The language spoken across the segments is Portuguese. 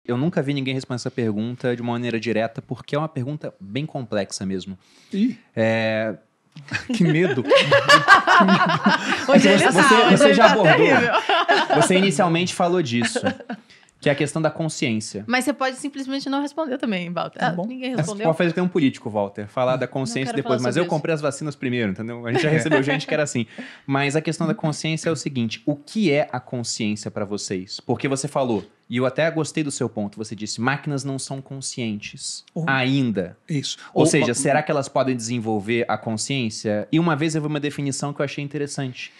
Eu nunca vi ninguém responder essa pergunta de uma maneira direta, porque é uma pergunta bem complexa mesmo. Ih. Que medo. Onde Você já abordou. terrível. Você inicialmente falou disso, que é a questão da consciência. Mas você pode simplesmente não responder também, Walter. Tá bom. Ninguém Você respondeu. pode fazer que tem um político, Walter, falar da consciência quero depois, falar mas sobre eu comprei as vacinas primeiro, entendeu? A gente já recebeu gente que era assim. Mas a questão da consciência é o seguinte, o que é a consciência para vocês? Porque você falou, e eu até gostei do seu ponto, você disse, máquinas não são conscientes ainda. Isso. Ou seja, será que elas podem desenvolver a consciência? E uma vez eu vi uma definição que eu achei interessante.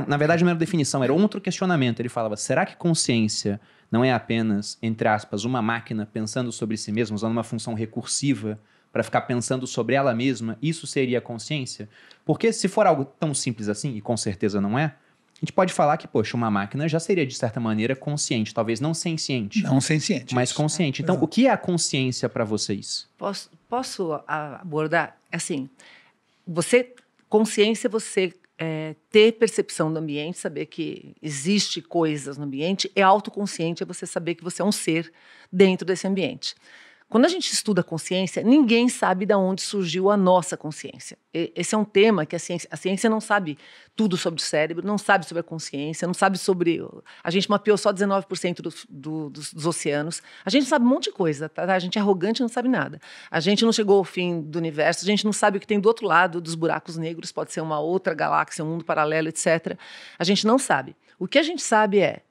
Na verdade, não era definição, era outro questionamento. Ele falava, será que consciência não é apenas, entre aspas, uma máquina pensando sobre si mesma, usando uma função recursiva para ficar pensando sobre ela mesma? Isso seria consciência? Porque se for algo tão simples assim, e com certeza não é, a gente pode falar que, poxa, uma máquina já seria, de certa maneira, consciente. Talvez não senciente. Não senciente. Mas isso. consciente. Então, o que é a consciência para vocês? Posso abordar? Assim, consciência, você ter percepção do ambiente, saber que existe coisas no ambiente, é autoconsciente, é você saber que você é um ser dentro desse ambiente. Quando a gente estuda consciência, ninguém sabe de onde surgiu a nossa consciência. Esse é um tema que a ciência não sabe tudo sobre o cérebro, não sabe sobre a consciência, não sabe sobre... A gente mapeou só 19% dos oceanos. A gente sabe um monte de coisa, tá? A gente é arrogante e não sabe nada. A gente não chegou ao fim do universo, a gente não sabe o que tem do outro lado dos buracos negros, pode ser uma outra galáxia, um mundo paralelo, etc. A gente não sabe. O que a gente sabe é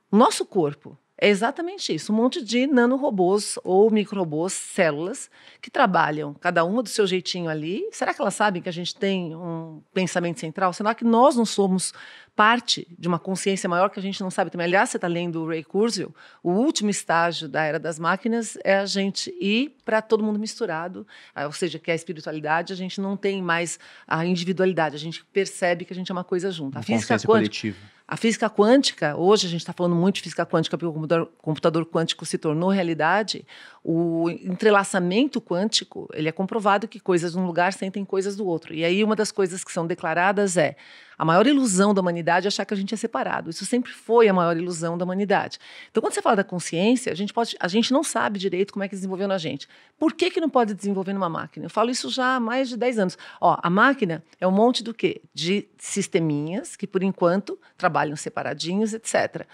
o nosso corpo. É exatamente isso, um monte de nanorobôs ou microrobôs, células, que trabalham, cada uma do seu jeitinho ali. Será que elas sabem que a gente tem um pensamento central? Será que nós não somos parte de uma consciência maior que a gente não sabe também? Aliás, você está lendo o Ray Kurzweil, o último estágio da era das máquinas é a gente ir para todo mundo misturado, ou seja, que é a espiritualidade, a gente não tem mais a individualidade, a gente percebe que a gente é uma coisa junta. A física consciência quântica, coletiva. A física quântica, hoje a gente está falando muito de física quântica, porque o computador quântico se tornou realidade. O entrelaçamento quântico, ele é comprovado que coisas de um lugar sentem coisas do outro. E aí uma das coisas que são declaradas é a maior ilusão da humanidade é achar que a gente é separado. Isso sempre foi a maior ilusão da humanidade. Então, quando você fala da consciência, a gente não sabe direito como é que desenvolveu na gente. Por que não pode desenvolver numa máquina? Eu falo isso já há mais de 10 anos. A máquina é um monte do quê? De sisteminhas que, por enquanto, trabalham separadinhos, etc.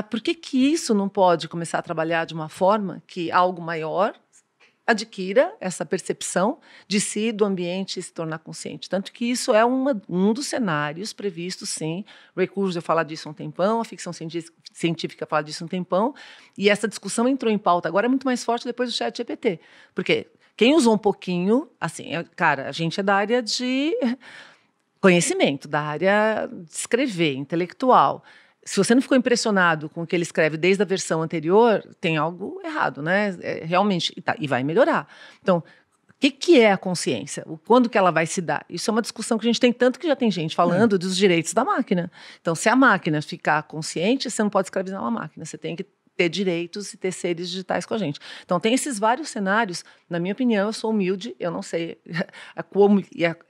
Por que isso não pode começar a trabalhar de uma forma que algo maior adquira essa percepção de si, do ambiente, e se tornar consciente? Tanto que isso é um dos cenários previstos, sim. Ray Kurzweil fala disso há um tempão, a ficção científica fala disso há um tempão, e essa discussão entrou em pauta. Agora é muito mais forte depois do ChatGPT. Porque quem usou um pouquinho, assim, cara, a gente é da área de conhecimento, da área de escrever, intelectual. Se você não ficou impressionado com o que ele escreve desde a versão anterior, tem algo errado, né? Realmente, e vai melhorar. Então, o que é a consciência? Quando que ela vai se dar? Isso é uma discussão que a gente tem, tanto que já tem gente falando dos direitos da máquina. Então, se a máquina ficar consciente, você não pode escravizar uma máquina, você tem que ter direitos e ter seres digitais com a gente. Então, tem esses vários cenários. Na minha opinião, eu sou humilde, eu não sei como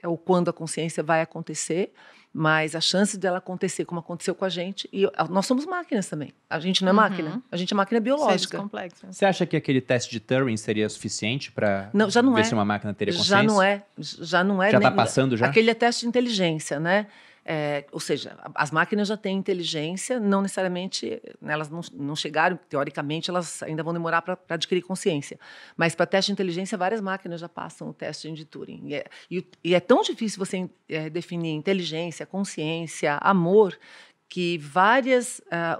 ou quando a consciência vai acontecer, mas a chance dela acontecer como aconteceu com a gente, e nós somos máquinas também. A gente não é máquina, a gente é máquina biológica. Você acha que aquele teste de Turing seria suficiente para ver se uma máquina teria consciência? Já não é. Já está passando já? Aquele é teste de inteligência, né? Ou seja, as máquinas já têm inteligência, não necessariamente, elas não chegaram, teoricamente, elas ainda vão demorar para adquirir consciência. Mas para teste de inteligência, várias máquinas já passam o teste de Turing. E é tão difícil você definir inteligência, consciência, amor, que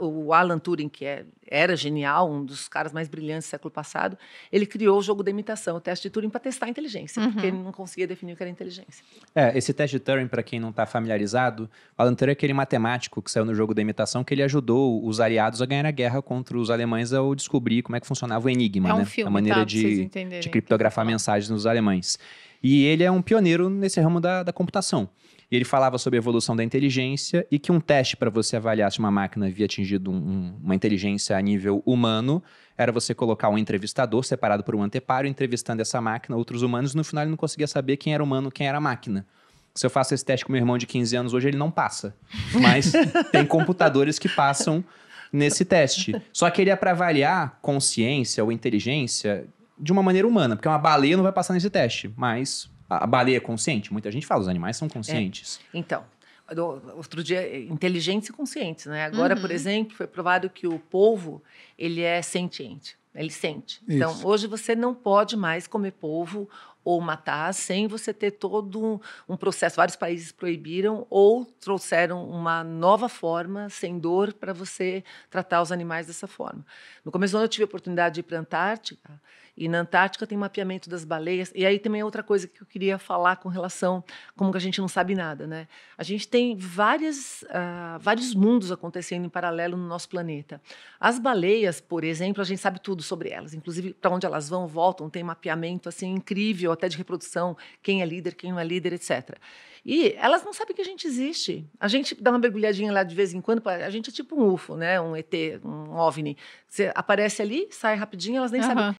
o Alan Turing, que era genial, um dos caras mais brilhantes do século passado, ele criou o jogo da imitação, o teste de Turing, para testar a inteligência, porque ele não conseguia definir o que era inteligência. Esse teste de Turing, para quem não está familiarizado, o Alan Turing é aquele matemático que saiu no jogo da imitação, que ele ajudou os aliados a ganhar a guerra contra os alemães ao descobrir como é que funcionava o enigma, né? Filme, a maneira de criptografar mensagens nos alemães. E ele é um pioneiro nesse ramo da computação. E ele falava sobre a evolução da inteligência e que um teste para você avaliar se uma máquina havia atingido uma inteligência a nível humano era você colocar um entrevistador separado por um anteparo, entrevistando essa máquina, outros humanos, e no final ele não conseguia saber quem era humano, quem era máquina. Se eu faço esse teste com meu irmão de 15 anos hoje, ele não passa. Mas tem computadores que passam nesse teste. Só que ele é para avaliar consciência ou inteligência de uma maneira humana, porque uma baleia não vai passar nesse teste, mas a baleia é consciente? Muita gente fala, os animais são conscientes. Então, outro dia, inteligentes e conscientes, né? Agora, por exemplo, foi provado que o polvo, ele é sentiente, ele sente. Isso. Então, hoje você não pode mais comer polvo ou matar sem você ter todo um processo. Vários países proibiram ou trouxeram uma nova forma, sem dor, para você tratar os animais dessa forma. No começo do ano eu tive a oportunidade de ir para a Antártica, e na Antártica tem mapeamento das baleias. E aí também é outra coisa que eu queria falar com relação como que a gente não sabe nada, né? A gente tem vários mundos acontecendo em paralelo no nosso planeta. As baleias, por exemplo, a gente sabe tudo sobre elas, inclusive para onde elas vão, voltam, tem mapeamento assim incrível, até de reprodução, quem é líder, quem não é líder, etc. E elas não sabem que a gente existe. A gente dá uma mergulhadinha lá de vez em quando, a gente é tipo um UFO, né? Um ET, um OVNI. Você aparece ali, sai rapidinho, elas nem sabem.